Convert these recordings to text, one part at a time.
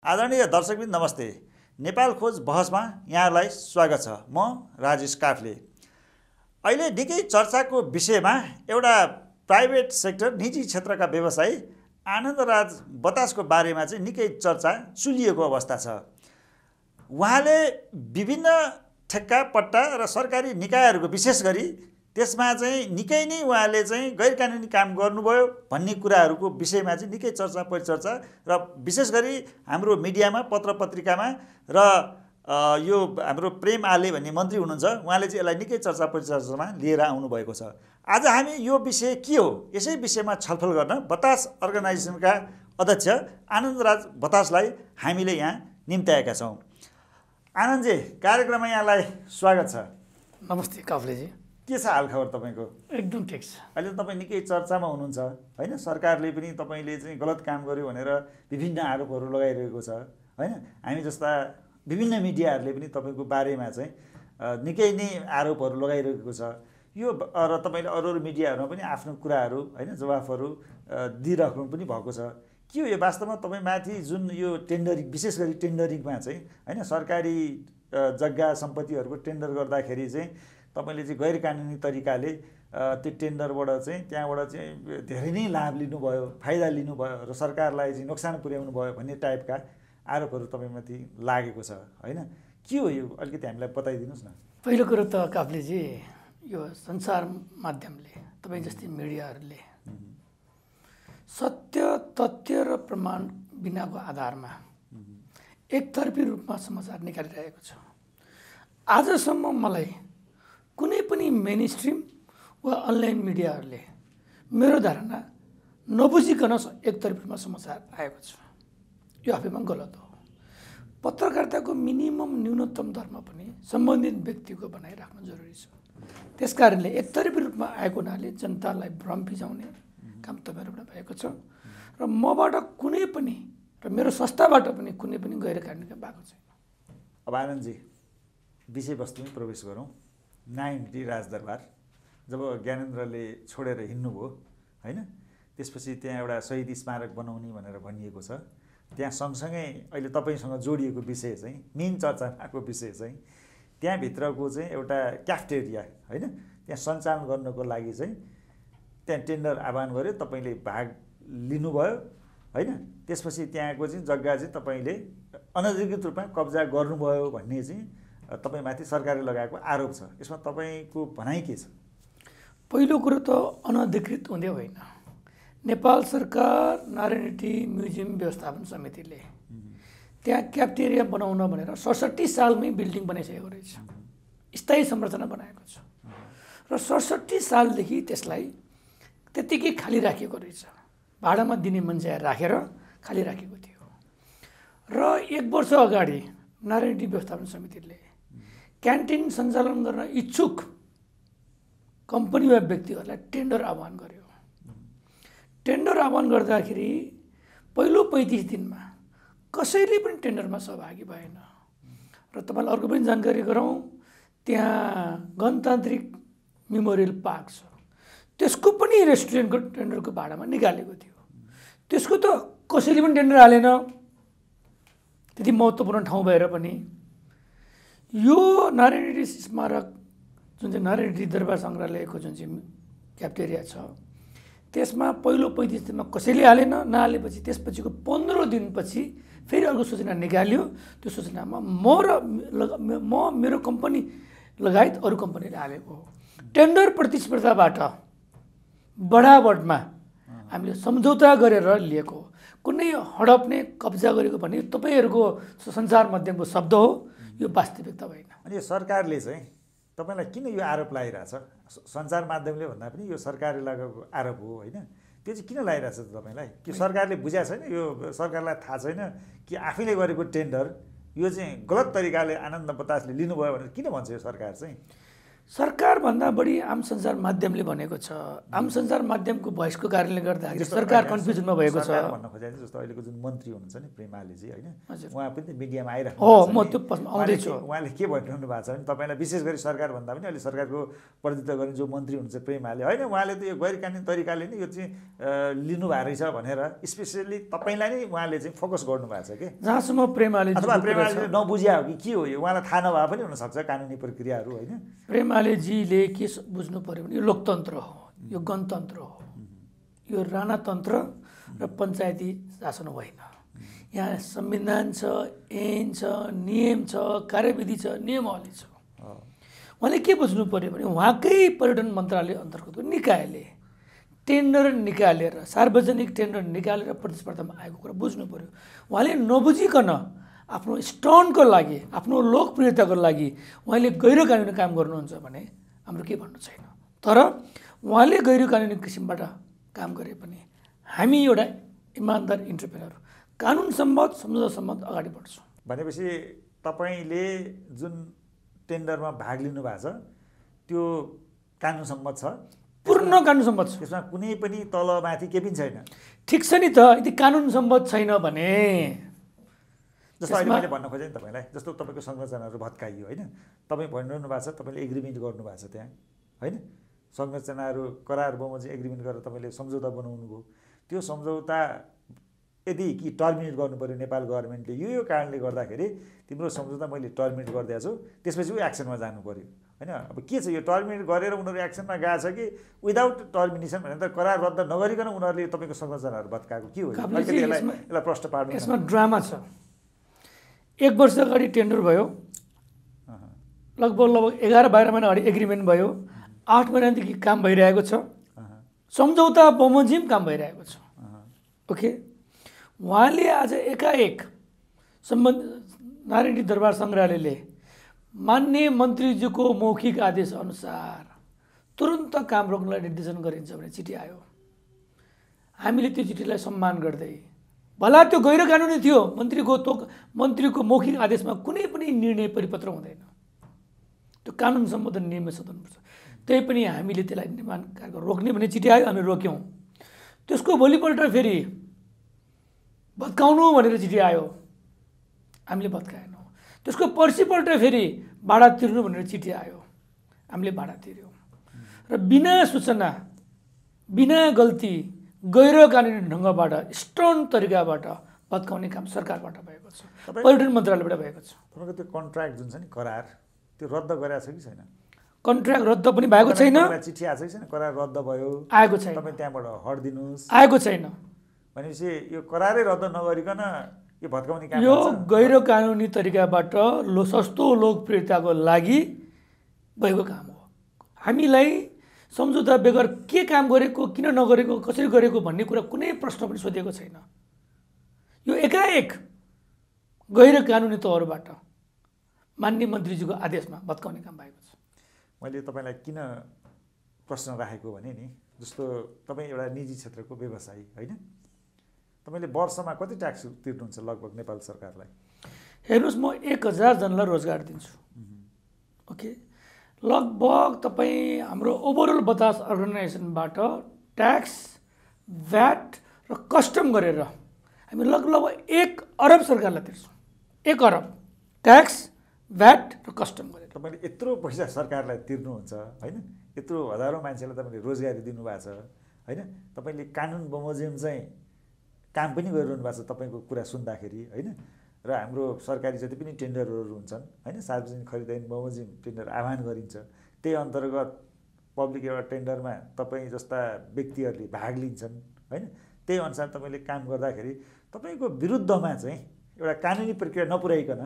आदरणीय दर्शकवृन्द नमस्ते। नेपाल खोज बहसमा यहाँहरूलाई स्वागत छ। म राजेश काफ्ले। अहिले निकै चर्चाको विषयमा एउटा प्राइभेट सेक्टर निजी क्षेत्रका व्यवसायी आनन्दराज बतासको बारेमा चाहिँ निकै चर्चा चुलिएको अवस्था छ। उहाँले विभिन्न ठेक्का पट्टा र सरकारी निकायहरूको विशेष गरी त्यसमा चाहिँ निकै नै उहाँले चाहिँ गैरकानुनी काम गर्नुभयो भन्ने कुराहरूको विषयमा चाहिँ निकै चर्चा परिचर्चा र विशेष गरी हाम्रो मिडियामा पत्र पत्रिकामा र यो हाम्रो प्रेम आले भन्ने मन्त्री हुनुहुन्छ, उहाँले चाहिँ यसलाई निकै चर्चा परिचर्चामा लिएर आउनुभएको छ। आज हामी यो विषय के हो यसै विषयमा छलफल गर्न बतास अर्गनाइजेसनका अध्यक्ष आनन्दराज बतासलाई हामीले यहाँ निम्त्याएका छौँ। आनन्दजी, कार्यक्रममा यहाँलाई स्वागत छ। नमस्ते काफ्लेजी। के छ हालखबर तपाईँको? एकदम ठिक छ। अहिले तपाईँ निकै चर्चामा हुनुहुन्छ होइन? सरकारले पनि तपाईँले चाहिँ गलत काम गर्यो भनेर विभिन्न आरोपहरू लगाइरहेको छ होइन? हामी जस्ता विभिन्न मिडियाहरूले पनि तपाईँको बारेमा चाहिँ निकै नै आरोपहरू लगाइरहेको छ। यो र तपाईँले अरू मिडियाहरूमा पनि आफ्नो कुराहरू होइन जवाफहरू दिइराख्नु पनि भएको छ। के हो यो वास्तवमा तपाईँमाथि जुन यो टेन्डरिङ, विशेष गरी टेन्डरिङमा चाहिँ होइन सरकारी जग्गा सम्पत्तिहरूको टेन्डर गर्दाखेरि चाहिँ तपाईँले चाहिँ गैर कानुनी तरिकाले त्यो टेन्डरबाट चाहिँ त्यहाँबाट चाहिँ धेरै नै लाभ लिनुभयो, फाइदा लिनुभयो र सरकारलाई चाहिँ नोक्सान पुर्याउनु भयो भन्ने टाइपका आरोपहरू तपाईँमाथि लागेको छ होइन? के हो यो अलिकति हामीलाई बताइदिनुहोस् न। पहिलो कुरो त काफ्लेजी, यो सञ्चार माध्यमले तपाईँ जस्तै मिडियाहरूले सत्य तथ्य र प्रमाण बिनाको आधारमा एकतर्फी रूपमा समाचार निकालिरहेको छ। आजसम्म मलाई कुनै पनि मेन स्ट्रिम वा अनलाइन मिडियाहरूले मेरो धारणा नबुझिकन एकतर्फी रूपमा समाचार आएको छ। यो आफैमा गलत हो। पत्रकारिताको मिनिमम न्यूनतम धर्म पनि सम्बन्धित व्यक्तिको बनाइराख्नु जरुरी छ। त्यसकारणले एकतर्फी रूपमा आएको हुनाले जनतालाई भ्रम फिजाउने काम तपाईँहरूबाट भएको छ र मबाट कुनै पनि र मेरो संस्थाबाट पनि कुनै पनि गैर कानुनी काम भएको छैन। अब आनन्दजी, विषयवस्तुमा प्रवेश गरौँ। 9 राजदरबार जब ज्ञानेन्द्रले छोडेर हिँड्नुभयो होइन, त्यसपछि त्यहाँ एउटा शहीद स्मारक बनाउने भनेर भनिएको छ। त्यहाँ सँगसँगै अहिले तपाईँसँग जोडिएको विषय चाहिँ मेन चर्चा भएको विषय चाहिँ त्यहाँभित्रको चाहिँ एउटा क्याफेटेरिया होइन, त्यहाँ सञ्चालन गर्नको लागि चाहिँ त्यहाँ टेन्डर आह्वान गर्यो, तपाईँले भाग लिनुभयो होइन? त्यसपछि त्यहाँको चाहिँ जग्गा चाहिँ तपाईँले अनधिकृत रूपमा कब्जा गर्नुभयो भन्ने चाहिँ तपाईँमाथि सरकारले लगाएको आरोप छ। यसमा तपाईँको भनाइ के छ? पहिलो कुरो त अनधिकृत हुँदै होइन। नेपाल सरकार नारायणहिटी म्युजियम व्यवस्थापन समितिले त्यहाँ क्याफेटेरिया बनाउन भनेर 67 सालमै बिल्डिङ बनाइसकेको रहेछ, स्थायी संरचना बनाएको छ र 67 सालदेखि त्यसलाई त्यत्तिकै खाली राखेको रहेछ। भाडामा दिने मान्छे राखेर खाली राखेको थियो र 1 वर्ष अगाडि नारायणहिटी व्यवस्थापन समितिले क्यान्टिन सञ्चालन गर्न इच्छुक कम्पनी वा व्यक्तिहरूलाई टेन्डर आह्वान गर्यो। टेन्डर आह्वान गर्दाखेरि पहिलो 35 दिनमा कसैले पनि टेन्डरमा सहभागी भएन र तपाईँलाई अर्को पनि जानकारी गरौँ, त्यहाँ गणतान्त्रिक मेमोरियल पार्क छ, त्यसको पनि रेस्टुरेन्टको टेन्डरको भाडामा निकालेको थियो। त्यसको त कसैले पनि टेन्डर हालेन, त्यति महत्त्वपूर्ण ठाउँ भएर पनि। यो नारायणहिटी स्मारक जुन चाहिँ नारायणहिटी दरबार सङ्ग्रहालयको जुन चाहिँ क्याफेटेरिया छ, त्यसमा पहिलो 35 दिनमा कसैले हालेन। नहालेपछि त्यसपछिको 15 दिनपछि फेरि अर्को सूचना निकाल्यो। त्यो सूचनामा म मेरो कम्पनी लगायत अरू कम्पनीले हालेको हो। टेन्डर प्रतिस्पर्धाबाट बढावटमा हामीले सम्झौता गरेर लिएको हो। कुनै हडप्ने कब्जा गरेको भन्ने तपाईँहरूको सञ्चार माध्यमको शब्द हो, यो वास्तविकता होइन। अनि यो सरकारले चाहिँ तपाईँलाई किन यो आरोप लगाइरहेछ? सञ्चार माध्यमले भन्दा पनि यो सरकारले लगाएको आरोप हो होइन? त्यो चाहिँ किन लगाइरहेछ तपाईँलाई? कि सरकारले बुझाएको छैन? यो सरकारलाई थाहा छैन कि आफैले गरेको टेन्डर यो चाहिँ गलत तरिकाले आनन्द बतासले लिनुभयो भनेर किन भन्छ यो सरकार चाहिँ? सरकारभन्दा बढी आम सञ्चार माध्यमले भनेको छ। आम सञ्चार माध्यमको भोइसको कारणले गर्दाखेरि सरकार कन्फ्युजनमा भएको छ। सरकार भन्न खोजेको जस्तो अहिलेको जुन मन्त्री हुनुहुन्छ नि प्रेमालेजी होइन, उहाँ पनि त मिडियामा आइराख्नु हो, म त्यो आउँदैछु। उहाँले के भनिरहनु भएको छ भने तपाईँलाई विशेष गरी सरकार भन्दा पनि अहिले सरकारको प्रतिनिधित्व गर्ने जो मन्त्री हुनुहुन्छ प्रेमाले होइन, उहाँले त यो गैर कानुनी तरिकाले नै यो चाहिँ लिनुभएको रहेछ भनेर स्पेसली तपाईँलाई नै उहाँले चाहिँ फोकस गर्नुभएको छ कि जहाँसम्म प्रेमाले अथवा प्रेमाले नबुझ्या हो कि के हो, यो उहाँलाई थाहा नभए पनि हुनसक्छ कानुनी प्रक्रियाहरू होइन। प्रेमालेजीले के बुझ्नु पर्यो भने यो लोकतन्त्र हो, यो गणतन्त्र हो, यो राणातन्त्र र पञ्चायती शासन होइन। यहाँ संविधान छ, ऐन छ, नियम छ, कार्यविधि छ, नियमावली छ। उहाँले के बुझ्नु पर्यो भने उहाँकै पर्यटन मन्त्रालय अन्तर्गतको निकायले टेन्डर निकालेर सार्वजनिक टेन्डर निकालेर प्रतिस्पर्धामा आएको कुरा बुझ्नु पर्यो। उहाँले नबुझिकन आफ्नो स्टन्टको लागि, आफ्नो लोकप्रियताको लागि उहाँले गैर कानुनी काम गर्नुहुन्छ भने हाम्रो के भन्नु छैन। तर उहाँले गैर कानुनी किसिमबाट काम गरे पनि हामी एउटा इमान्दार इन्टरप्रेनर कानुन सम्मत सम्झौता सम्मत अगाडि बढ्छौँ। भनेपछि तपाईँले जुन टेन्डरमा भाग लिनु भएको छ त्यो कानुन सम्मत छ, पूर्ण कानुन सम्मत छ, त्यसमा कुनै पनि तलमाथि केही पनि छैन। ठिक छ नि त, यदि कानुन सम्मत छैन भने जस्तो अहिले मैले भन्न खोजेँ नि तपाईँलाई, जस्तो तपाईँको संरचनाहरू भत्काइयो होइन, तपाईँ भनिरहनु भएको छ तपाईँले एग्रिमेन्ट गर्नुभएको छ त्यहाँ होइन, संरचनाहरू करार बमोजिम एग्रिमेन्ट गरेर तपाईँले सम्झौता बनाउनु भयो। त्यो सम्झौता यदि कि टर्मिनेट गर्नु पऱ्यो नेपाल गभर्मेन्टले यो कारणले गर्दाखेरि तिम्रो सम्झौता मैले टर्मिनेट गरिदिएको छु, त्यसपछि ऊ एक्सनमा जानु पऱ्यो होइन। अब के छ यो टर्मिनेट गरेर उनीहरू एक्सनमा गएको छ कि विदाउट टर्मिनेसन भने त करार रद्द नगरिकन उनीहरूले तपाईँको संरचनाहरू भत्काएको के हो? यसलाई प्रश्न पार्नु। यसमा ड्रामा छ। 1 वर्ष अगाडि टेन्डर भयो, लगभग 11-12 महिना अगाडि एग्रिमेन्ट भयो, 8 महिनादेखि काम भइरहेको छ, सम्झौता बमोजिम काम भइरहेको छ। ओके, उहाँले आज एकाएक नारायणी दरबार सङ्ग्रहालयले मान्य मन्त्रीज्यूको मौखिक आदेश अनुसार तुरन्त काम रोक्नलाई निर्देशन गरिन्छ भने चिठी आयो। हामीले त्यो चिठीलाई सम्मान गर्दै, भला त्यो गैर कानुनी थियो, मन्त्रीको मौखिक आदेशमा कुनै पनि निर्णय परिपत्र हुँदैन, त्यो कानुन सम्बद्ध नियममा सदनपर्छ। त्यही पनि हामीले त्यसलाई निर्माण कार्य रोक्ने भन्ने चिठी आयो, हामी रोक्यौँ। त्यसको भोलिपल्ट फेरि भत्काउनु भनेर चिठी आयो, हामीले भत्काएनौँ। त्यसको पर्सिपल्ट फेरि भाडा तिर्नु भनेर चिठी आयो, हामीले भाडा तिर्यौँ। र बिना सूचना, बिना गल्ती, गैर कानुनी ढङ्गबाट स्टर्न तरिकाबाट भत्काउने काम सरकारबाट भएको छ, पर्यटन मन्त्रालयबाट भएको छ। तपाईँको त्यो कन्ट्र्याक्ट जुन छ नि करार, त्यो रद्द गरेको छ कि छैन? कन्ट्र्याक्ट रद्द पनि भएको छैन। चिठी आएको छ कि छैन? करार रद्द भयो, आएको छैन। तपाईँ त्यहाँबाट हटिदिनुहोस्, आएको छैन। भनेपछि यो करारै रद्द नगरिकन यो भत्काउने काम यो गैर कानुनी तरिकाबाट सस्तो लोकप्रियताको लागि भएको काम हो। हामीलाई सम्झौता बेगर के काम गरेको, किन नगरेको, कसरी गरेको भन्ने कुरा कुनै प्रश्न पनि सोधेको छैन। यो एकाएक गैर कानुनी तौरबाट मान्य मन्त्रीजीको आदेशमा भत्काउने काम भएको छ। मैले तपाईँलाई किन प्रश्न राखेको भने नि, जस्तो तपाईँ एउटा निजी क्षेत्रको व्यवसायी होइन, तपाईँले वर्षमा कति ट्याक्स तिर्नुहुन्छ लगभग नेपाल सरकारलाई? हेर्नुहोस्, म 1000 जनालाई रोजगार दिन्छु। ओके, लगभग तपाईँ हाम्रो ओभरअल बतास अर्गनाइजेसनबाट ट्याक्स, भ्याट र कस्टम गरेर हामी लगभग 1 अरब सरकारलाई तिर्छौँ। 1 अरब ट्याक्स, भ्याट र कस्टम गरेर। तपाईँले यत्रो पैसा सरकारलाई तिर्नुहुन्छ होइन, यत्रो हजारौँ मान्छेलाई तपाईँले रोजगारी दिनुभएको छ होइन, तपाईँले कानुन बमोजिम चाहिँ काम पनि गरिरहनु भएको छ तपाईँको कुरा सुन्दाखेरि होइन। र हाम्रो सरकारी जति पनि टेन्डरहरू हुन्छन् होइन, सार्वजनिक खरिद ऐन बमोजिम टेन्डर आह्वान गरिन्छ, त्यही अन्तर्गत पब्लिक एउटा टेन्डरमा तपाईँ जस्ता व्यक्तिहरूले भाग लिन्छन् होइन। त्यही अनुसार तपाईँले काम गर्दाखेरि तपाईँको विरुद्धमा चाहिँ एउटा कानुनी प्रक्रिया नपुर्याइकन,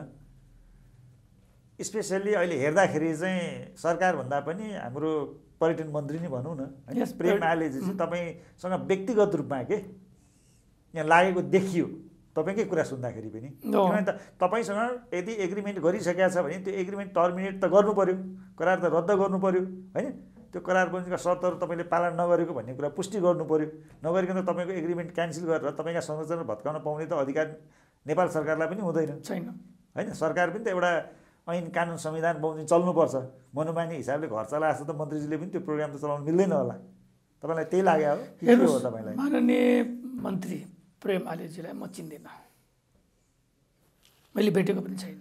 स्पेसल्ली अहिले हेर्दाखेरि चाहिँ सरकारभन्दा पनि हाम्रो पर्यटन मन्त्री नै भनौँ न होइन, प्रेमाले चाहिँ तपाईँसँग व्यक्तिगत रूपमा के यहाँ लागेको देखियो तपाईँकै कुरा सुन्दाखेरि पनि। किनभने त तपाईँसँग यदि एग्रिमेन्ट गरिसकेका छ भने त्यो एग्रिमेन्ट टर्मिनेट त गर्नु पऱ्यो, करार त रद्द गर्नु पऱ्यो होइन। त्यो करार बन्जीका शर्तहरू तपाईँले पालन नगरेको भन्ने कुरा पुष्टि गर्नु पऱ्यो। नगरिकन त तपाईँको एग्रिमेन्ट क्यान्सल गरेर तपाईँका संरचना भत्काउन पाउने त अधिकार नेपाल सरकारलाई पनि हुँदैन छैन होइन। सरकार पनि त एउटा ऐन कानुन संविधान बमोजिम चल्नुपर्छ मनोमानी हिसाबले घर चलाए जस्तो त मन्त्रीजीले पनि त्यो प्रोग्राम त चलाउनु मिल्दैन होला। तपाईँलाई त्यही लाग्यो हो कि के हो तपाईँलाई? माननीय मन्त्री प्रेम आलेजीलाई म चिन्दिनँ, मैले भेटेको पनि छैन।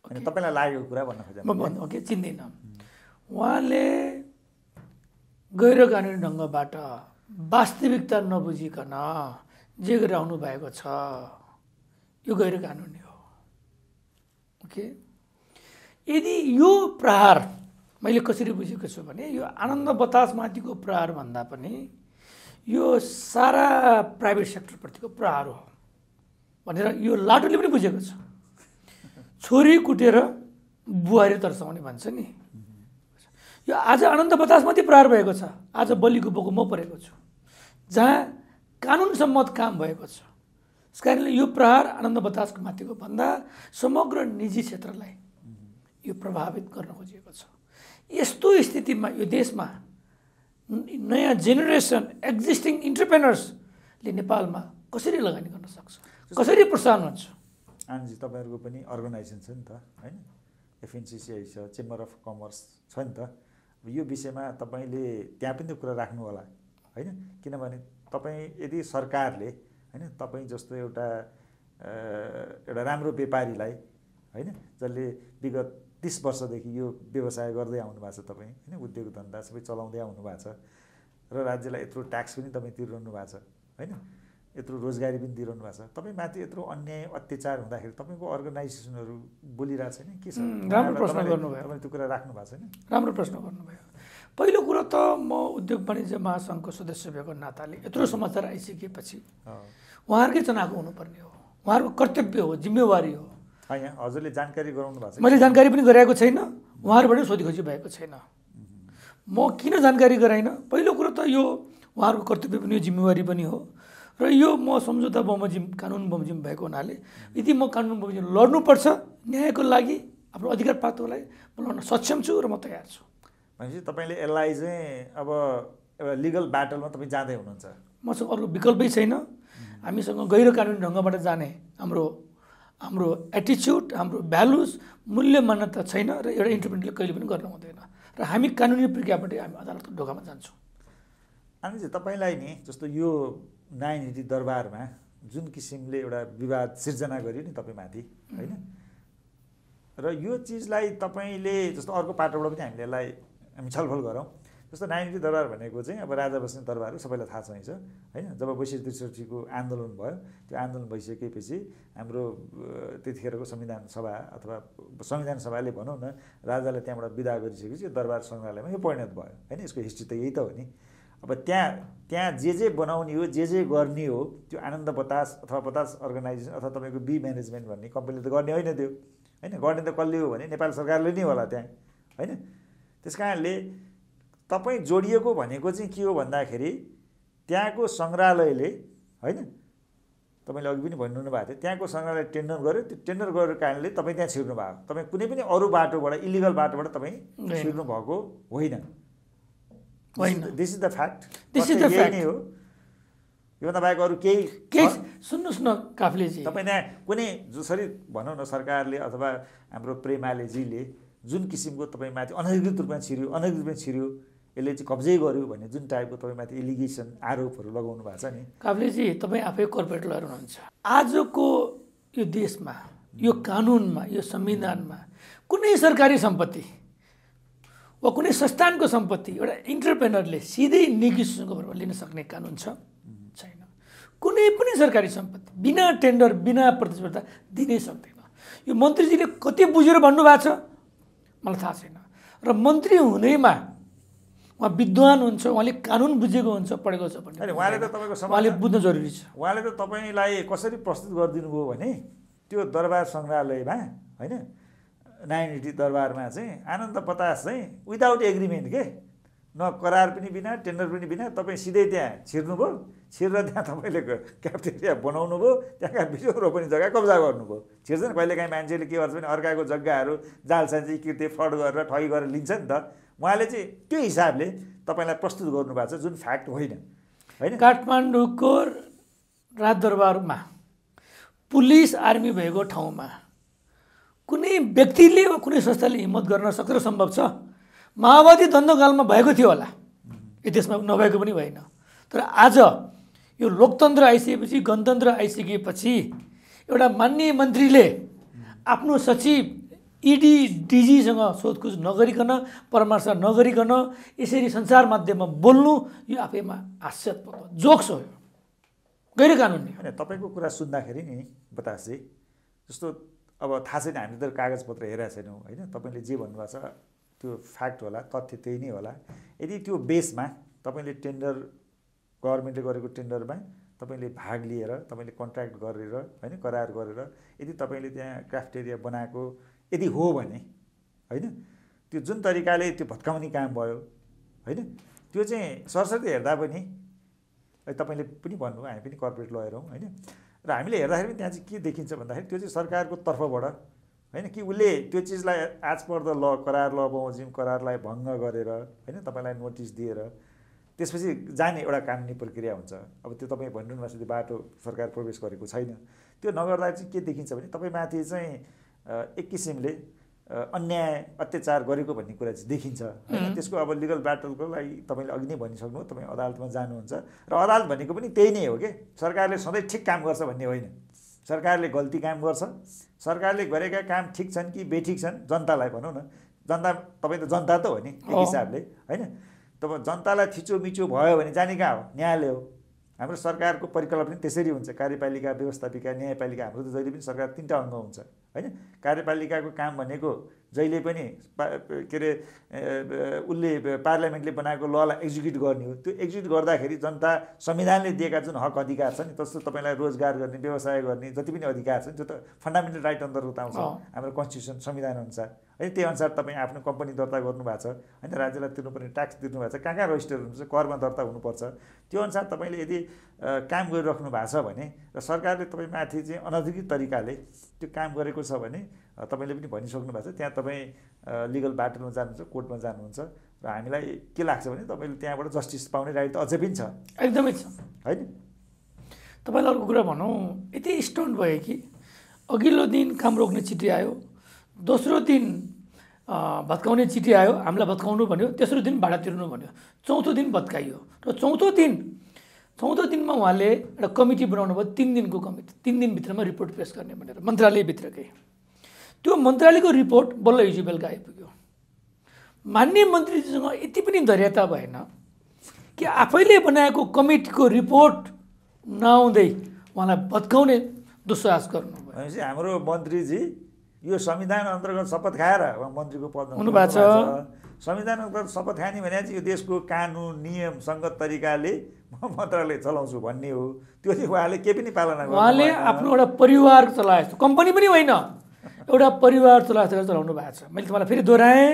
अनि तपाईँलाई लागेको कुरा भन्न खोजेँ म ओके चिन्दिनँ। उहाँले गैर कानुनी ढङ्गबाट वास्तविकता नबुझिकन जे गरिरहनु भएको छ यो गैर कानुनी हो। ओके, यदि यो प्रहार मैले कसरी बुझेको छु भने यो आनन्द बतासमाथिको प्रहार भन्दा पनि यो सारा प्राइभेट सेक्टरप्रतिको प्रहार हो भनेर यो लाटोले पनि बुझेको छ। छोरी कुटेर बुहारी तर्साउने भन्छ नि, यो आज आनन्द बतासमाथि प्रहार भएको छ। आज बलिको बोको म परेको छु जहाँ कानुन सम्मत काम भएको छ। त्यस कारणले यो प्रहार आनन्द बतासको माथिको भन्दा समग्र निजी क्षेत्रलाई यो प्रभावित गर्न खोजिएको छ। यस्तो स्थितिमा यो देशमा नयाँ जेनेरेसन एक्जिस्टिङ इन्टरप्रेनर्सले नेपालमा कसरी लगानी गर्न सक्छ, कसरी प्रोत्साहन हुन्छ? आनन्दजी तपाईँहरूको पनि अर्गनाइजेसन छ नि त होइन, एफएनसिसिआई छ, चेम्बर अफ कमर्स छ नि त। यो विषयमा तपाईँले त्यहाँ पनि त्यो कुरा राख्नु होला होइन, किनभने तपाईँ यदि सरकारले होइन तपाईँ जस्तो एउटा राम्रो व्यापारीलाई होइन जसले विगत 30 वर्षदेखि यो व्यवसाय गर्दै आउनु भएको छ, तपाईँ होइन उद्योग धन्दा सबै चलाउँदै आउनु भएको छ र राज्यलाई यत्रो ट्याक्स पनि तपाईँ तिरिरहनु भएको छ होइन, यत्रो रोजगारी पनि दिइरहनु भएको छ, तपाईँ माथि यत्रो अन्याय अत्याचार हुँदाखेरि तपाईँको अर्गनाइजेसनहरू बोलिरहेको छैन के छ? राम्रो प्रश्न गर्नुभयो, तपाईँले त्यो कुरा राख्नु भएको छैन? राम्रो प्रश्न गर्नुभयो। पहिलो कुरो त म उद्योग वाणिज्य महासङ्घको सदस्य भएको नाताले यत्रो समाचार आइसकेपछि उहाँहरूकै चनाखो हुनुपर्ने हो, उहाँहरूको कर्तव्य हो, जिम्मेवारी हो। होइन हजुरले जानकारी गराउनु भएको छ? मैले जानकारी पनि गराएको छैन, उहाँहरूबाट सोधीखोजी भएको छैन। म किन जानकारी गराइनँ? पहिलो कुरो त यो उहाँहरूको कर्तव्य पनि हो, जिम्मेवारी पनि हो र यो म सम्झौता बमोजिम कानुन बमोजिम भएको हुनाले यदि म कानुन बमोजिम लड्नुपर्छ न्यायको लागि आफ्नो अधिकार प्राप्तलाई म लड्न सक्षम छु र म तयार छु। भनेपछि तपाईँले यसलाई चाहिँ अब एउटा लिगल ब्याटलमा तपाईँ जाँदै हुनुहुन्छ? मसँग अर्को विकल्पै छैन। हामीसँग गैर कानुनी ढङ्गबाट जाने हाम्रो एटिच्युड, हाम्रो भ्यालुज, मूल्य मान्यता छैन र एउटा इन्टरप्रेनरले कहिले पनि गर्न हुँदैन र हामी कानुनी प्रक्रियाबाटै हामी अदालतको ढोकामा जान्छौँ। अनि तपाईँलाई नि जस्तो यो नयाँ नीति दरबारमा जुन किसिमले एउटा विवाद सिर्जना गरियो नि तपाईँमाथि होइन, र यो चिजलाई तपाईँले जस्तो अर्को पाटोबाट पनि हामीले यसलाई हामी छलफल गरौँ। जस्तो नयाँ नीति दरबार भनेको चाहिँ अब राजा बस्ने दरबार हो, सबैलाई थाहा छ होइन। जब 2263को आन्दोलन भयो, त्यो आन्दोलन भइसकेपछि हाम्रो त्यतिखेरको संविधान सभा अथवा संविधान सभाले भनौँ न राजालाई त्यहाँबाट विदा गरिसकेपछि दरबार सङ्ग्रहालयमा यो परिणत भयो होइन। यसको हिस्ट्री त यही त हो नि। अब त्यहाँ जे बनाउने हो, जे गर्ने हो त्यो आनन्द बतास अथवा बतास अर्गनाइजेसन अथवा तपाईँको बी म्यानेजमेन्ट भन्ने कम्पनीले त गर्ने होइन त्यो होइन। गर्ने त कसले हो भने नेपाल सरकारले नै होला त्यहाँ होइन। त्यस कारणले तपाईँ जोडिएको भनेको चाहिँ के हो भन्दाखेरि त्यहाँको सङ्ग्रहालयले होइन, तपाईँले अघि पनि भन्नु भएको थियो त्यहाँको सङ्ग्रहालय टेन्डर गर्यो, त्यो टेन्डर गरेको कारणले तपाईँ त्यहाँ छिर्नु भएको, तपाईँ कुनै पनि अरू बाटोबाट इलिगल बाटोबाट तपाईँ छिर्नु भएको होइन। This is the fact, this is the fact नै हो। योभन्दा बाहेक अरू केही सुन्नुहोस् न काफ्लेजी, तपाईँ त्यहाँ कुनै जसरी भनौँ न सरकारले अथवा हाम्रो प्रेमालेजीले जुन किसिमको तपाईँमाथि अनधिकृत रूपमा छिर्यो यसले चाहिँ कब्जै गर्यो भन्ने जुन टाइपको तपाईँमाथि एलिगेसन आरोपहरू लगाउनु भएको छ नि। काफ्लेजी तपाईँ आफै कर्पोरेट लयर हुनुहुन्छ। आजको यो देशमा, यो कानुनमा, यो संविधानमा कुनै सरकारी सम्पत्ति वा कुनै संस्थानको सम्पत्ति एउटा इन्टरप्रेनरले सिधै निगोसिएसनको भरमा लिन सक्ने कानुन छ? छैन। कुनै पनि सरकारी सम्पत्ति बिना टेन्डर, बिना प्रतिस्पर्धा दिनै सक्दैन। यो मन्त्रीजीले कति बुझेर भन्नुभएको छ मलाई थाहा छैन। र मन्त्री हुँदैमा उहाँ विद्वान हुन्छ, उहाँले कानुन बुझेको हुन्छ, पढेको छ भन्ने उहाँले त तपाईँको उहाँले बुझ्न जरुरी छ। उहाँले त तपाईँलाई कसरी प्रस्तुत गरिदिनु भयो भने त्यो दरबार सङ्ग्रहालयमा होइन नयाँ नीति दरबारमा चाहिँ आनन्द बतास चाहिँ विदाउट एग्रिमेन्ट के न करार पनि बिना टेन्डर पनि बिना तपाईँ सिधै त्यहाँ छिर्नुभयो, छिरेर त्यहाँ तपाईँले क्याफ्टेरिया बनाउनु भयो, त्यहाँका बिजो रोप्ने जग्गा कब्जा गर्नुभयो। छिर्छ नि कहिलेकाहीँ मान्छेले के गर्छ भने अर्काको जग्गाहरू जालसाजी कृत्य फ्रड गरेर ठगी गरेर लिन्छ नि त। उहाँले चाहिँ त्यो हिसाबले तपाईँलाई प्रस्तुत गर्नुभएको छ जुन फ्याक्ट होइन होइन। काठमाडौँको राजदरबारमा पुलिस आर्मी भएको ठाउँमा कुनै व्यक्तिले वा कुनै संस्थाले हिम्मत गर्न सक्छ र सम्भव छ। माओवादी द्वन्द्वकालमा भएको थियो होला, यो देशमा नभएको पनि होइन। तर आज यो लोकतन्त्र आइसकेपछि, गणतन्त्र आइसकेपछि एउटा माननीय मन्त्रीले आफ्नो सचिव इडी डिजीसँग सोधखोज नगरिकन, परामर्श नगरिकन यसरी सञ्चार माध्यममा बोल्नु यो आफैमा हास्यास्पद जोक्स हो, गैर कानुनी। होइन, तपाईँको कुरा सुन्दाखेरि नि बतासजी, जस्तो अब थाहा छैन, हामीले त कागजपत्र हेरेका छैनौँ होइन, तपाईँले जे भन्नुभएको छ त्यो फ्याक्ट होला, तथ्य त्यही नै होला। यदि त्यो बेसमा तपाईँले टेन्डर, गभर्मेन्टले गरेको टेन्डरमा तपाईँले भाग लिएर, तपाईँले कन्ट्र्याक्ट गरेर होइन, करार गरेर यदि तपाईँले त्यहाँ क्राफ्टेरिया बनाएको यदि हो भने होइन, त्यो जुन तरिकाले त्यो भत्काउने काम भयो होइन, त्यो चाहिँ सरसर्ती हेर्दा पनि तपाईँले पनि भन्नुभयो, हामी पनि कर्पोरेट लयर हौँ होइन, र हामीले हेर्दाखेरि पनि त्यहाँ चाहिँ के देखिन्छ भन्दाखेरि त्यो चाहिँ सरकारको तर्फबाट होइन, कि उसले त्यो चिजलाई आज पर द ल, करार ल बमोजिम करारलाई भङ्ग गरेर होइन, तपाईँलाई नोटिस दिएर त्यसपछि जाने एउटा कानुनी प्रक्रिया हुन्छ। अब त्यो तपाईँ भन्नुभएको छ त्यो बाटो सरकार प्रवेश गरेको छैन, त्यो नगर्दा चाहिँ के देखिन्छ भने तपाईँमाथि चाहिँ एक किसिमले अन्याय अत्याचार गरेको भन्ने कुरा चाहिँ देखिन्छ होइन। त्यसको अब लिगल ब्याटलको लागि तपाईँले अघि नै भनिसक्नु, तपाईँ अदालतमा जानुहुन्छ र अदालत भनेको पनि त्यही नै हो कि सरकारले सधैँ ठिक काम गर्छ भन्ने होइन, सरकारले गल्ती काम गर्छ। सरकारले गरेका काम ठिक छन् कि बेठिक छन् जनतालाई भनौँ न, जनता तपाईँ त जनता त हो नि एक हिसाबले होइन। तब जनतालाई थिचोमिचो भयो भने जाने कहाँ हो, न्यायालय हो। हाम्रो सरकारको परिकल्पना पनि त्यसरी हुन्छ, कार्यपालिका, व्यवस्थापिका, न्यायपालिका। हाम्रो त जहिले पनि सरकार 3टा अङ्ग हुन्छ होइन। कार्यपालिकाको काम भनेको जहिले पनि के अरे उसले पार्लियामेन्टले बनाएको ललाई एक्जिक्युट गर्ने हो। त्यो एक्जिक्युट गर्दाखेरि जनता संविधानले दिएका जुन हक अधिकार छ नि, जस्तो तपाईँलाई रोजगार गर्ने, व्यवसाय गर्ने जति पनि अधिकार छ नि, त्यो त फन्डामेन्टल राइट अन्तर्गत आउँछ हाम्रो कन्स्टिट्युसन, संविधान अनुसार है। त्यही अनुसार तपाईँ आफ्नो कम्पनी दर्ता गर्नुभएको छ होइन, राज्यलाई तिर्नुपर्ने ट्याक्स तिर्नुभएको छ, कहाँ कहाँ रजिस्टर हुनुपर्छ, करमा दर्ता हुनुपर्छ, त्यो अनुसार तपाईँले यदि काम गरिराख्नु भएको छ भने र सरकारले तपाईँमाथि चाहिँ अनधिकृत तरिकाले त्यो काम गरेको छ भने तपाईँले पनि भनिसक्नु भएको छ, त्यहाँ तपाईँ लिगल ब्याटलमा जानुहुन्छ, कोर्टमा जानुहुन्छ। र हामीलाई के लाग्छ भने तपाईँले त्यहाँबाट जस्टिस पाउने राइट त अझै पनि छ, एकदमै छ होइन। तपाईँलाई अर्को कुरा भनौँ, यति स्टन्ट भयो कि अघिल्लो दिन काम रोक्ने चिठी आयो, दोस्रो दिन भत्काउने चिठी आयो, हामीलाई भत्काउनु भन्यो, तेस्रो दिन भाडा तिर्नु भन्यो, चौथो दिन भत्काइयो। र चौथो दिनमा उहाँले एउटा कमिटी बनाउनु भयो, 3 दिनको कमिटी, 3 दिनभित्रमा रिपोर्ट पेस गर्ने भनेर मन्त्रालयभित्रकै। त्यो मन्त्रालयको रिपोर्ट बल्ल हिजो बेलुका आइपुग्यो। माननीय मन्त्रीजीसँग यति पनि धैर्यता भएन कि आफैले बनाएको कमिटीको रिपोर्ट नआउँदै उहाँलाई भत्काउने दुस्साहस गर्नुभयो। भनेपछि हाम्रो मन्त्रीजी यो संविधान अन्तर्गत शपथ खाएर उहाँ मन्त्रीको पदमा हुनुभएको छ। संविधान अन्तर्गत शपथ खाने भने चाहिँ यो देशको कानुन नियम सङ्गत तरिकाले म मन्त्रालय चलाउँछु भन्ने हो। त्यो चाहिँ उहाँले केही पनि पालना गर्नु, उहाँले आफ्नो एउटा परिवार चलाए जस्तो, कम्पनी पनि होइन, एउटा परिवार चलाउनु भएको छ। मैले तपाईँलाई फेरि दोहोऱ्याएँ,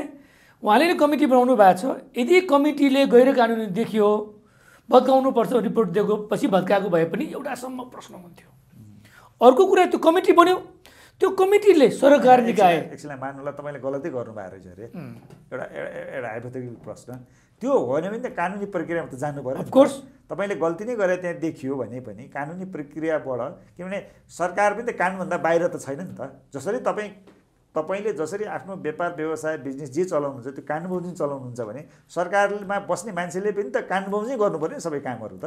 उहाँले नै कमिटी बनाउनु भएको छ। यदि कमिटीले गैर कानुनी देखियो, भत्काउनुपर्छ रिपोर्ट दिएको पछि भत्काएको भए पनि एउटासम्म प्रश्न हुन्थ्यो। अर्को कुरा, त्यो कमिटी बन्यो, त्यो कमिटीले सरकार निकाय एकछिनलाई मान्नुलाई तपाईँले गलतै गर्नुभएको रहेछ अरे। एउटा हाइपोथेटिकल प्रश्न, त्यो होइन भने त कानुनी प्रक्रियामा त जानु पऱ्यो। अफकोर्स तपाईँले गल्ती नै गरेर त्यहाँ देखियो भने पनि कानुनी प्रक्रियाबाट, किनभने सरकार पनि त कानुनभन्दा बाहिर त छैन नि त। जसरी तपाईँले जसरी आफ्नो व्यापार व्यवसाय बिजनेस जे चलाउनुहुन्छ त्यो कानुन बमोजिम चलाउनुहुन्छ भने सरकारमा बस्ने मान्छेले पनि त कानुन बमोजिम गर्नु पऱ्यो नि सबै कामहरू त।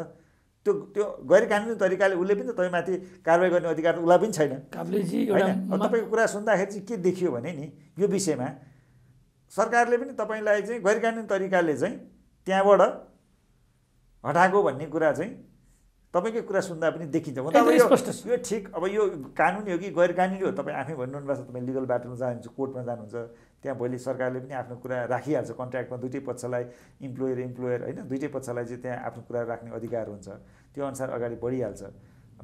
त्यो गैर कानुनी तरिकाले उसले पनि त तपाईँमाथि कारवाही गर्ने अधिकार त उसलाई पनि छैन। काब्लेजी होइन, तपाईँको कुरा सुन्दाखेरि चाहिँ के देखियो भने नि यो विषयमा सरकारले पनि तपाईँलाई चाहिँ गैर कानुनी तरिकाले चाहिँ त्यहाँबाट हटाएको भन्ने कुरा चाहिँ तपाईँको कुरा सुन्दा पनि देखिन्छ। यो ठिक, अब यो कानुनी हो कि गैर कानुनी हो तपाईँ आफै भन्नुहुन्छ। तपाईँ लिगल ब्याटलमा जानुहुन्छ, कोर्टमा जानुहुन्छ, त्यहाँ भोलि सरकारले पनि आफ्नो कुरा राखिहाल्छ। कन्ट्र्याक्टमा दुइटै पक्षलाई, इम्प्लोयर होइन, दुइटै पक्षलाई चाहिँ त्यहाँ आफ्नो कुरा राख्ने अधिकार हुन्छ। त्यो अनुसार अगाडि बढिहाल्छ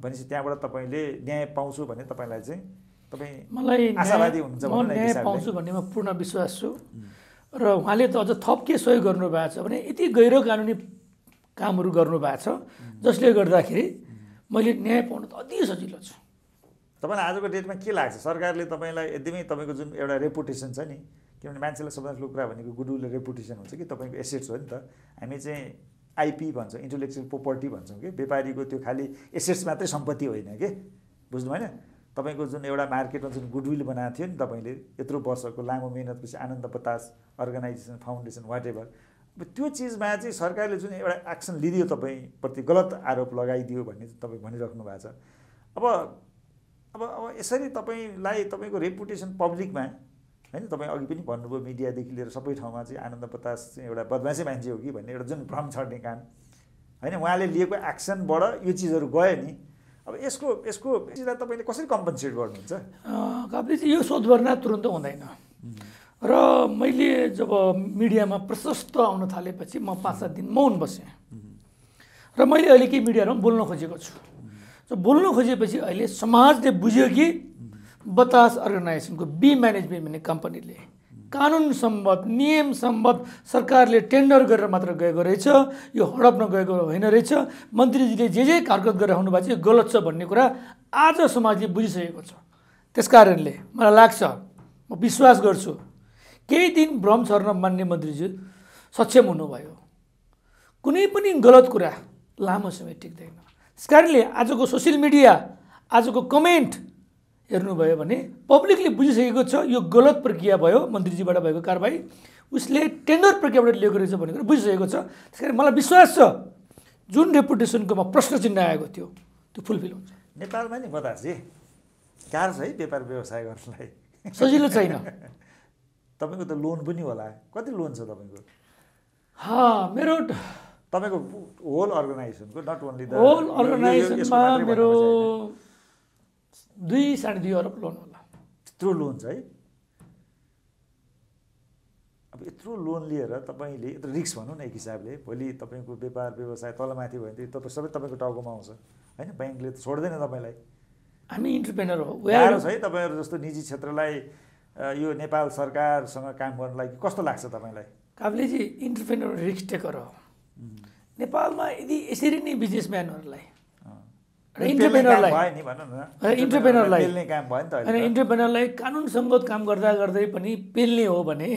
भनेपछि त्यहाँबाट तपाईँले न्याय पाउँछु भने तपाईँलाई चाहिँ तपाईँ मलाई आशावादी हुनुहुन्छ। म न्याय पाउँछु भन्नेमा पूर्ण विश्वास छु। र उहाँले त अझ थप के सहयोग गर्नुभएको छ भने यति गैर कानुनी कामहरू गर्नुभएको छ जसले गर्दाखेरि मैले न्याय पाउनु त अति सजिलो छ। तपाईँलाई आजको डेटमा के लाग्छ, सरकारले तपाईँलाई एकदमै तपाईँको जुन एउटा रेपुटेसन छ नि, किनभने मान्छेलाई सबभन्दा ठुलो कुरा भनेको गुडविल रेपुटेसन हुन्छ कि तपाईँको एसेट्स हो नि त। हामी चाहिँ आइपी भन्छौँ, इन्टेलेक्चुअल प्रोपर्टी भन्छौँ कि व्यापारीको त्यो खालि एसेट्स मात्रै सम्पत्ति होइन कि, बुझ्नु भएन। तपाईँको जुन एउटा मार्केटमा जुन गुडविल बनाएको थियो नि तपाईँले यत्रो वर्षको लामो मेहनतपछि आनन्द बतास अर्गनाइजेसन फाउन्डेसन वाट एभर, अब त्यो चिजमा चाहिँ सरकारले जुन एउटा एक्सन लिदियो तपाईँप्रति गलत आरोप लगाइदियो भन्ने तपाईँ भनिराख्नु भएको छ। अब अब अब यसरी तपाईँलाई तपाईँको रेपुटेसन पब्लिकमा होइन, तपाईँ अघि पनि भन्नुभयो मिडियादेखि लिएर सबै ठाउँमा चाहिँ आनन्द बतास चाहिँ एउटा बदमासी मान्छे हो कि भन्ने एउटा जुन भ्रम छर्ने काम होइन, उहाँले लिएको एक्सनबाट यो चिजहरू गयो नि। अब यसको चिजलाई तपाईँले कसरी कम्पन्सेट गर्नुहुन्छ? काफले चाहिँ यो सोधभर्ना तुरन्त हुँदैन र मैले जब मिडियामा प्रशस्त आउन थालेपछि म 5-7 दिन मौन बसेँ र मैले अहिले केही मिडियामा बोल्न खोजेको छु। बोल्न खोजेपछि अहिले समाजले बुझ्यो कि बतास अर्गनाइजेसनको बी म्यानेजमेन्ट भन्ने कम्पनीले कानुन सम्बद्ध नियम सम्बद्ध सरकारले टेन्डर गरेर मात्र गएको रहेछ, यो हडप्न गएको होइन रहेछ, मन्त्रीजीले जे हरकत गरिराख्नु भएको छ यो गलत छ भन्ने कुरा आज समाजले बुझिसकेको छ। त्यसकारणले मलाई लाग्छ, म विश्वास गर्छु केही दिन भ्रम छर्न मान्ने मन्त्रीजी सक्षम हुनुभयो। कुनै पनि गलत कुरा लामो समय टिक्दैन। त्यसकारणले आजको सोसियल मिडिया, आजको कमेन्ट हेर्नुभयो भने पब्लिकले बुझिसकेको छ यो गलत प्रक्रिया भयो, मन्त्रीजीबाट भएको कारबाही उसले टेन्डर प्रक्रियाबाट लिएको रहेछ भन्ने कुरा बुझिसकेको छ। त्यसकारण मलाई विश्वास छ जुन रेपुटेसनकोमा प्रश्न चिन्ह आएको थियो त्यो फुलफिल हुन्छ। नेपालमा नि बतासजी गाह्रो छ है व्यापार व्यवसाय गर्नलाई, सजिलो छैन। तपाईँको त लोन पनि होला, कति लोन छ तपाईँको? मेरो तपाईँको होल अर्गनाइजेसनको, नट ओन्ली द होल अर्गनाइजेसनमा मेरो 2-2.5 अरब लोन होला। यत्रो लोन छ है। अब यत्रो लोन लिएर तपाईँले यत्रो रिस्क भनौँ न एक हिसाबले, भोलि तपाईँको व्यापार व्यवसाय तलमाथि भयो भने तपाईँ सबै तपाईँको टाउकोमा आउँछ होइन, ब्याङ्कले त छोड्दैन तपाईँलाई। हामी इन्टरप्रेनर हो। गाह्रो छ है तपाईँहरू जस्तो निजी क्षेत्रलाई यो नेपाल सरकारसँग काम गर्नलाई कस्तो लाग्छ तपाईँलाई? काब्लेजी इन्टरप्रेनर रिस्क टेकर हो। नेपालमा यदि यसरी नै बिजनेसम्यानहरूलाई इन्टरप्रेनरलाई कानुन सङ्गत काम गर्दा गर्दै पनि पेल्ने हो भने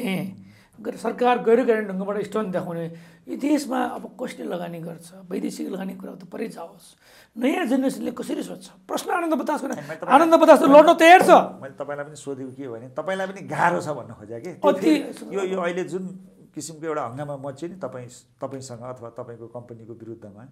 सरकार गैर कानुनी ढङ्गबाट स्टोन देखाउने यो देशमा अब कसले लगानी गर्छ? वैदेशिक लगानी कुरा त परै जाओस्। नयाँ जेनेरेसनले कसरी सोध्छ? प्रश्न आनन्द बतासको नै, आनन्द बतास त लड्न तयार छ। मैले तपाईँलाई पनि सोधेको के हो भने तपाईँलाई पनि गाह्रो छ भन्न खोजेँ कि यो अहिले जुन किसिमको एउटा हङ्गामा मच्यो नि तपाईँसँग अथवा तपाईँको कम्पनीको विरुद्धमा,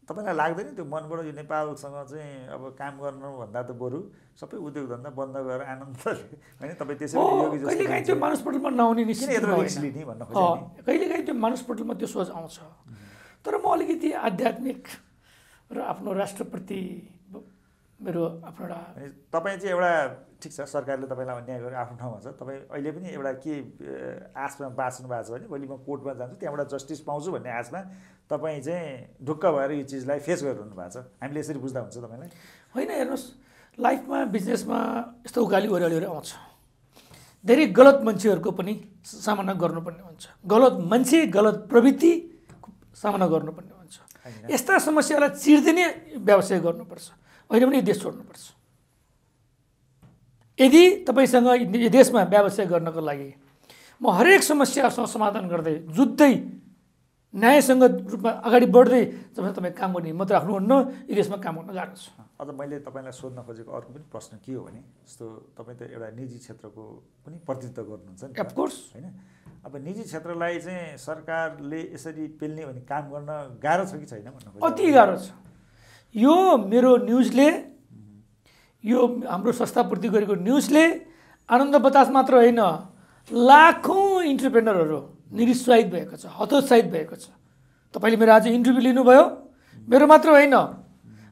तपाईँलाई लाग्दैन त्यो मनबाट यो नेपालसँग चाहिँ अब काम गर्नुभन्दा त बरु सबै उद्योग धन्दा बन्द गरेर आनन्दले होइन तपाईँ त्यसरी कहिलेकाहीँ त्यो मानस पटलमा नआउने निश्चित भन्न खोजेँ। कहिलेकाहीँ त्यो मानस पटलमा त्यो सोच आउँछ। तर म अलिकति आध्यात्मिक र आफ्नो राष्ट्रप्रति मेरो आफ्नो एउटा तपाईँ चाहिँ एउटा ठिक छ सरकारले तपाईँलाई अन्याय गरेर आफ्नो ठाउँमा छ, तपाईँ अहिले पनि एउटा के आशमा बाँच्नु भएको छ भने भोलि म कोर्टमा जान्छु त्यहाँबाट जस्टिस पाउँछु भन्ने आशमा तपाईँ चाहिँ ढुक्क भएर यो चिजलाई फेस गरिरहनु भएको छ। हामीले यसरी बुझ्दा हुन्छ तपाईँलाई? होइन, हेर्नुहोस् लाइफमा बिजनेसमा यस्तो उकाली ओह्रालीहरू आउँछ, धेरै गलत मान्छेहरूको पनि सामना गर्नुपर्ने हुन्छ, गलत मान्छे गलत प्रवृत्ति सामना गर्नुपर्ने हुन्छ। यस्ता समस्यालाई चिर्दिने व्यवसाय गर्नुपर्छ, होइन भने देश छोड्नुपर्छ। यदि तपाईँसँग यो देशमा व्यवसाय गर्नको लागि म हरेक समस्यासँग समाधान गर्दै जुत्दै न्यायसङ्गत रूपमा अगाडि बढ्दै तपाईँ काम गर्ने मात्र राख्नुहुन्न, यो देशमा काम गर्न गाह्रो छ। अझ मैले तपाईँलाई सोध्न खोजेको अर्को पनि प्रश्न के हो भने जस्तो तपाईँ त एउटा निजी क्षेत्रको पनि प्रतिनिधित्व गर्नुहुन्छ नि, अफकोर्स होइन? अब निजी क्षेत्रलाई चाहिँ सरकारले यसरी पेल्ने भने काम गर्न गाह्रो छ कि छैन भन्नु खोजेँ? अति गाह्रो छ। यो मेरो न्युजले, यो हाम्रो संस्थाप्रति गरेको न्युजले आनन्द बतास मात्र होइन लाखौँ इन्टरप्रेनरहरू निरुत्साहित भएको छ, हतोत्साहित भएको छ। तपाईँले मेरो आज इन्टरभ्यू लिनुभयो, मेरो मात्र होइन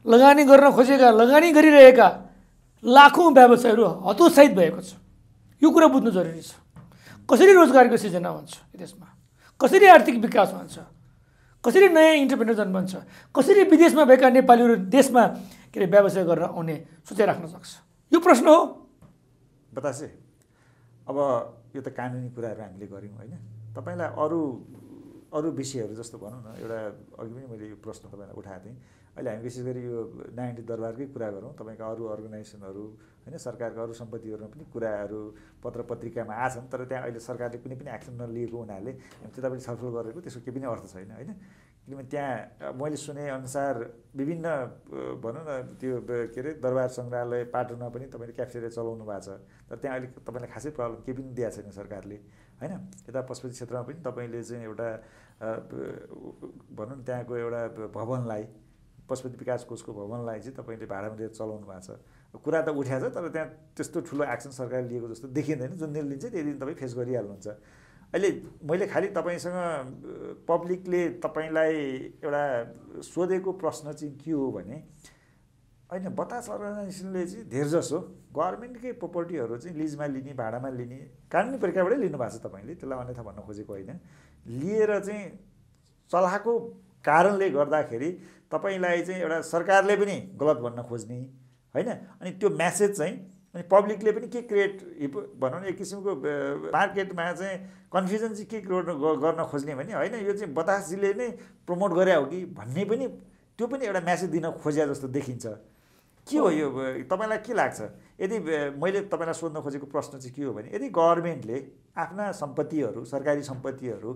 लगानी गर्न खोजेका, लगानी गरिरहेका लाखौँ व्यवसायहरू हतोत्साहित भएको छ। यो कुरा बुझ्नु जरुरी छ। कसरी रोजगारको सिर्जना हुन्छ देशमा, कसरी आर्थिक विकास हुन्छ, कसरी नयाँ इन्टरप्रेनर जन्मन्छ, कसरी विदेशमा भएका नेपालीहरू देशमा के अरे व्यवसाय गरेर आउने सोचाइराख्न सक्छ, यो प्रश्न हो। बतासे अब यो त कानुनी कुराहरू हामीले गऱ्यौँ होइन, तपाईँलाई अरू विषयहरू जस्तो भनौँ न, एउटा अघि पनि मैले यो प्रश्न तपाईँलाई उठाएको थिएँ। अहिले हामी विशेष गरी यो नयाँ दरबारकै कुरा गरौँ, तपाईँका अरू अर्गनाइजेसनहरू होइन सरकारका अरू सम्पत्तिहरूमा पनि कुराहरू पत्र पत्रिकामा आछन्, तर त्यहाँ अहिले सरकारले कुनै पनि एक्सन नलिएको हुनाले हामी त्यतापट्टि छलफल गरेको त्यसको केही पनि अर्थ छैन होइन। किनभने त्यहाँ मैले सुनेअनुसार विभिन्न भनौँ न त्यो के अरे दरबार सङ्ग्रहालय पाटनमा पनि तपाईँले क्याफेटेरिया चलाउनु भएको छ, तर त्यहाँ अहिले तपाईँलाई खासै प्रब्लम केही पनि दिएको छैन सरकारले होइन। यता पशुपति क्षेत्रमा पनि तपाईँले चाहिँ एउटा भनौँ न त्यहाँको एउटा भवनलाई पशुपति विकास कोषको भवनलाई चाहिँ तपाईँले भाडामा दिएर चलाउनु भएको छ। कुरा त उठाएको छ, तर त्यहाँ त्यस्तो ठुलो एक्सन सरकारले लिएको जस्तो देखिँदैन। जुन दिन लिन्छ त्यही दिन तपाईँ फेस गरिहाल्नुहुन्छ। अहिले मैले खालि तपाईँसँग पब्लिकले तपाईँलाई एउटा सोधेको प्रश्न चाहिँ के हो भने होइन, बतास अर्गनाइजेसनले चाहिँ धेरजसो गभर्मेन्टकै प्रोपर्टीहरू चाहिँ लिजमा लिने, भाडामा लिने कानुनी प्रक्रियाबाटै लिनुभएको छ। तपाईँले त्यसलाई अन्यथा भन्न खोजेको होइन, लिएर चाहिँ चलाएको कारणले गर्दाखेरि तपाईँलाई चाहिँ एउटा सरकारले पनि गलत भन्न खोज्ने होइन। अनि त्यो म्यासेज चाहिँ अनि पब्लिकले पनि के क्रिएट भनौँ न एक किसिमको मार्केटमा चाहिँ कन्फ्युजन चाहिँ के गर्न खोज्ने भने होइन यो चाहिँ बतासजीले नै प्रमोट गरे हो कि भन्ने पनि त्यो पनि एउटा म्यासेज दिन खोजे जस्तो देखिन्छ। के हो यो तपाईँलाई के लाग्छ? यदि मैले तपाईँलाई सोध्न खोजेको प्रश्न चाहिँ के हो भने यदि गभर्मेन्टले आफ्ना सम्पत्तिहरू सरकारी सम्पत्तिहरू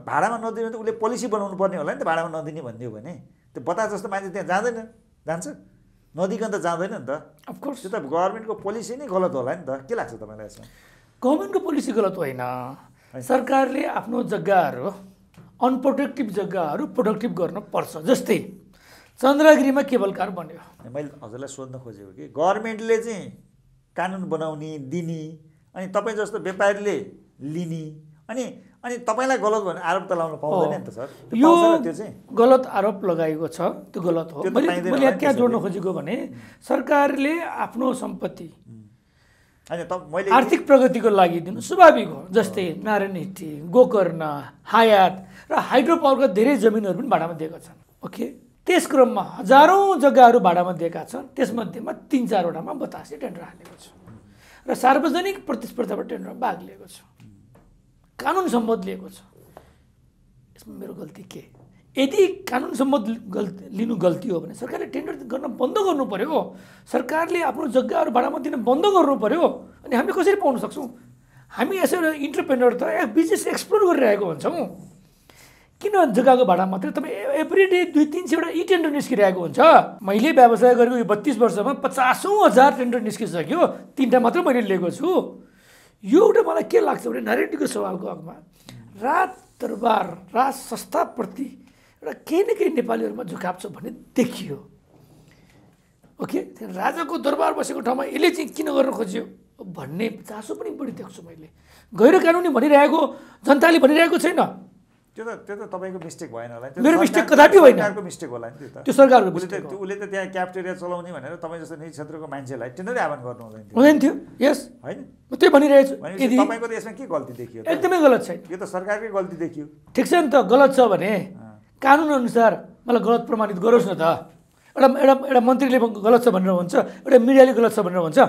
भाडामा नदिने त उसले पोलिसी बनाउनु पर्ने होला नि त, भाडामा नदिने भन्ने हो भने त्यो बतास जस्तो मान्छे त्यहाँ जाँदैन, जान्छ नदिकन त जाँदैन नि त। अफकोर्स त्यो त गभर्मेन्टको पोलिसी नै गलत होला नि त। के लाग्छ तपाईँलाई यसमा? गभर्मेन्टको पोलिसी गलत होइन, सरकारले आफ्नो जग्गाहरू अनप्रोडक्टिभ जग्गाहरू प्रोडक्टिभ गर्न पर्छ। जस्तै चन्द्रगिरीमा केबल कार बन्यो, मैले हजुरलाई सोध्न खोजेको कि गभर्मेन्टले चाहिँ कानुन बनाउने दिने अनि तपाईँ जस्तो व्यापारीले लिने अनि तपाईँलाई गलत भने आरोप त लाउनु पाउँदैन नि त सर। यो त्यो चाहिँ गलत आरोप लगाएको छ, त्यो गलत हो। मैले क्या जोड्न खोजेको भने सरकारले आफ्नो सम्पत्ति आर्थिक प्रगतिको लागि दिनु स्वाभाविक हो। जस्तै नारायण हिट्टी, गोकर्ण, हायात र हाइड्रो पावरका धेरै जमिनहरू पनि भाडामा दिएका छन्। ओके, त्यस क्रममा हजारौँ जग्गाहरू भाडामा दिएका छन्, त्यसमध्येमा 3-4वटामा बतासले टेन्डर हालेको छ र सार्वजनिक प्रतिस्पर्धाबाट टेन्डरमा भाग लिएको छ, कानुन सम्मत लिएको छ। यसमा मेरो गल्ती के? यदि कानुन सम्मत लिनु गल्ती हो भने सरकारले टेन्डर गर्न बन्द गर्नु पर्यो। सरकारले आफ्नो जग्गाहरू भाडामा दिन बन्द गर्नु पर्यो। अनि हामीले कसरी पाउन सक्छौँ? हामी यसो इन्टरप्रेनर त बिजनेस एक्सप्लोर गरिरहेको हुन्छौँ। किन जग्गाको भाडा मात्रै? तपाईँ एभ्री डे 200-300 ई टेन्डर निस्किरहेको हुन्छ। मैले व्यवसाय गरेको यो 32 वर्षमा 50,000 टेन्डर निस्किसक्यो, 3टा मात्र मैले लिएको छु। यो एउटा मलाई के लाग्छ भने नारायणको सवालको हकमा राज दरबार राज संस्थाप्रति एउटा केही न केही नेपालीहरूमा झुकाव छ भन्ने देखियो। ओके, राजाको दरबार बसेको ठाउँमा यसले चाहिँ किन गर्न खोज्यो भन्ने चासो पनि बढी देख्छु मैले। गैर कानुनी भनिरहेको जनताले भनिरहेको छैन। त्यो त तपाईँको मिस्टेक भएन होला। मेरो मिस्टेक कदापि होइन, सरकारको मिस्टेक होला नि त्यो सरकारको मिस्टेक हो। उसले त त्यहाँ क्याफेटेरिया चलाउने भनेर तपाईँ जस्तो निजी क्षेत्रको मान्छेलाई टेन्डरै आह्वान गर्नु हुँदैन थियो। यस होइन, म त्यही भनिरहेको छु। यदि तपाईँको त यसमा के गल्ती देखियो? एकदमै गलत छैन, यो त सरकारकै गल्ती देखियो। ठिक छ नि त। गलत छ भने कानुन अनुसार मलाई गलत प्रमाणित गरोस् न त। एउटा मन्त्रीले गलत छ भनेर हुन्छ, एउटा मिडियाले गलत छ भनेर हुन्छ,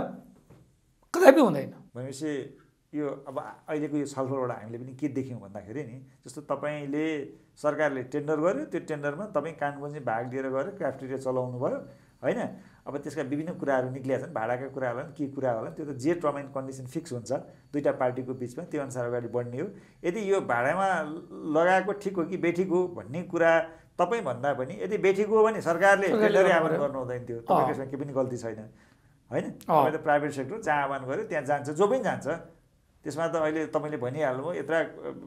कदापि हुँदैन। भनेपछि यो अब अहिलेको यो छलफलबाट हामीले पनि के देख्यौँ भन्दाखेरि नि जस्तो तपाईँले सरकारले टेन्डर गर्यो, त्यो टेन्डरमा तपाईँ कानुनबुझी भाग लिएर गएर क्राफ्टेरिया चलाउनु भयो होइन। अब त्यसका विभिन्न कुराहरू निक्लिएका छन्, भाडाका कुरा होला के कुरा होला, त्यो त जे टर्म एन्ड कन्डिसन फिक्स हुन्छ दुईटा पार्टीको बिचमा, त्यो अनुसार अगाडि बढ्ने हो। यदि यो भाडामा लगाएको ठिक हो कि बेठिक हो भन्ने कुरा तपाईँ भन्दा पनि यदि बेठिक हो भने सरकारले टेन्डरै आह्वान गर्नु हुँदैन थियो। तपाईँको यसमा केही पनि गल्ती छैन होइन। तपाईँ त प्राइभेट सेक्टर जहाँ आह्वान गर्यो त्यहाँ जान्छ, जो पनि जान्छ। त्यसमा त अहिले तपाईँले भनिहाल्नुभयो यत्र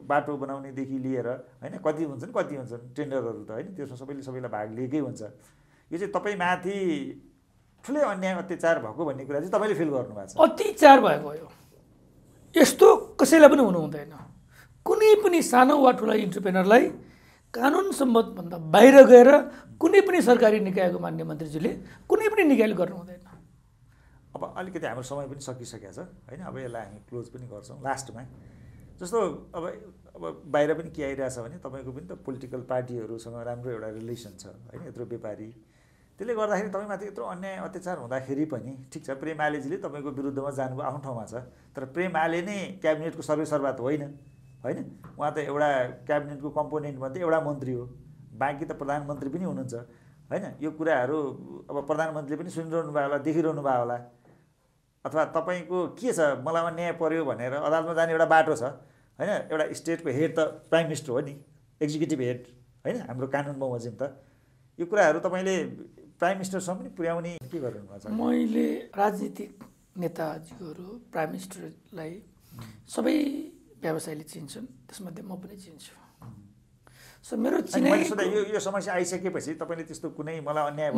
बाटो बनाउनेदेखि लिएर होइन कति हुन्छन् टेन्डरहरू त होइन, त्यसमा सबैलाई भाग लिएकै हुन्छ। यो चाहिँ तपाईँ माथि ठुलै अन्याय अत्याचार भएको भन्ने कुरा चाहिँ तपाईँले फिल गर्नुभएको छ। अत्याचार भएको हो यस्तो कसैलाई पनि हुनु हुँदैन। कुनै पनि सानो वा ठुला इन्टरप्रेनरलाई कानुन सम्मतभन्दा बाहिर गएर कुनै पनि सरकारी निकायको मान्य मन्त्रीजीले कुनै पनि निकायले गर्नु हुँदैन। अब अलिकति हाम्रो समय पनि सकिसकेको छ होइन। अब यसलाई हामी क्लोज पनि गर्छौँ लास्टमा। जस्तो अब बाहिर पनि के आइरहेछ भने तपाईँको पनि त पोलिटिकल पार्टीहरूसँग राम्रो एउटा रिलेसन छ होइन, यत्रो व्यापारी, त्यसले गर्दाखेरि तपाईँमाथि यत्रो अन्याय अत्याचार हुँदाखेरि पनि ठिक छ प्रेम आलेजीले तपाईँको विरुद्धमा जानुभयो आफ्नो ठाउँमा छ, तर प्रेम आले नै क्याबिनेटको सर्वेसर्वा त होइन होइन। उहाँ त एउटा क्याबिनेटको कम्पोनेन्ट मध्ये एउटा मन्त्री हो, बाँकी त प्रधानमन्त्री पनि हुनुहुन्छ होइन। यो कुराहरू अब प्रधानमन्त्रीले पनि सुनिरहनु भयो होला, देखिरहनु भयो होला। अथवा तपाईँको के छ मलाई अन्याय पर्यो भनेर अदालतमा जाने एउटा बाटो छ होइन। एउटा स्टेटको हेड त प्राइम मिनिस्टर हो नि, एक्जिक्युटिभ हेड होइन हाम्रो कानुन बमोजिम त यो कुराहरू तपाईँले प्राइम मिनिस्टरसम्म पनि पुर्याउने के गर्नुभएको छ? मैले राजनीतिक नेताजीहरू प्राइम मिनिस्टरलाई सबै व्यवसायीले चिन्छन्, त्यसमध्ये म पनि चिन्छु। सो मेरो मैले सोधा यो समस्या आइसकेपछि तपाईँले त्यस्तो कुनै मलाई अन्याय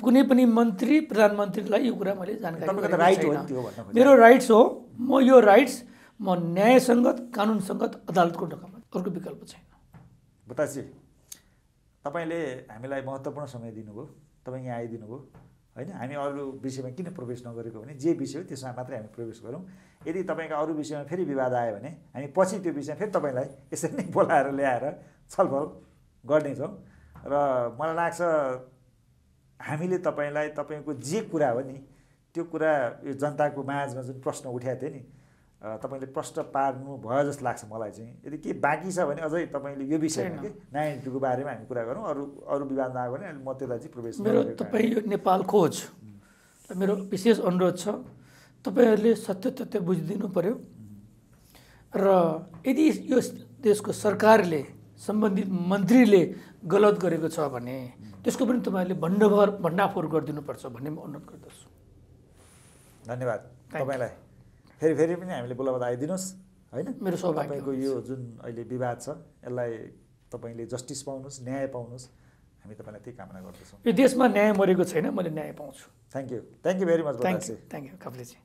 कुनै पनि मन्त्री प्रधानमन्त्रीलाई यो कुरा मैले जानकारी तपाईँको त राइट हो नि त्यो भन्न खोजेँ। मेरो राइट्स हो, म यो राइट्स म न्यायसङ्गत कानुनसङ्गत अदालतको ढोकामा, अर्को विकल्प छैन। बतासी तपाईँले हामीलाई महत्त्वपूर्ण समय दिनुभयो, तपाईँ यहाँ आइदिनु भयो होइन। हामी अरू विषयमा किन प्रवेश नगरेको भने जे विषय हो त्यसमा मात्रै हामी प्रवेश गरौँ। यदि तपाईँको अरू विषयमा फेरि विवाद आयो भने हामी पछि त्यो विषय फेरि तपाईँलाई यसरी नै बोलाएर ल्याएर छलफल गर्नेछौँ। र मलाई लाग्छ हामीले तपाईँलाई तपाईँको जे कुरा हो नि त्यो कुरा यो जनताको माझमा जुन प्रश्न उठाएको थियो नि तपाईँले प्रश्न पार्नु भयो जस्तो लाग्छ मलाई चाहिँ। यदि के बाँकी छ भने अझै तपाईँले यो विषयमा के नयाँ नीतिको बारेमा हामी कुरा गरौँ। अरू विवाद नआयो भने म त्यसलाई चाहिँ प्रवेश मेरो तपाईँ यो नेपाल खोज मेरो विशेष अनुरोध छ, तपाईँहरूले सत्य तथ्य बुझिदिनु पर्यो। र यदि यो देशको सरकारले सम्बन्धित मन्त्रीले गलत गरेको छ भने त्यसको पनि तपाईँहरूले भण्डाफोर गरिदिनुपर्छ भन्ने म अनुरोध गर्दछु। धन्यवाद तपाईँलाई। फेरि पनि हामीले बोलाउँदा आइदिनुहोस् होइन। मेरो सौभाग्य। तपाईँको यो जुन अहिले विवाद छ यसलाई तपाईँले जस्टिस पाउनुहोस्, न्याय पाउनुहोस्, हामी तपाईँलाई त्यही कामना गर्दछौँ। यो देशमा न्याय मरेको छैन, मैले न्याय पाउँछु। Thank you very much. Thank you काफ्लेजी।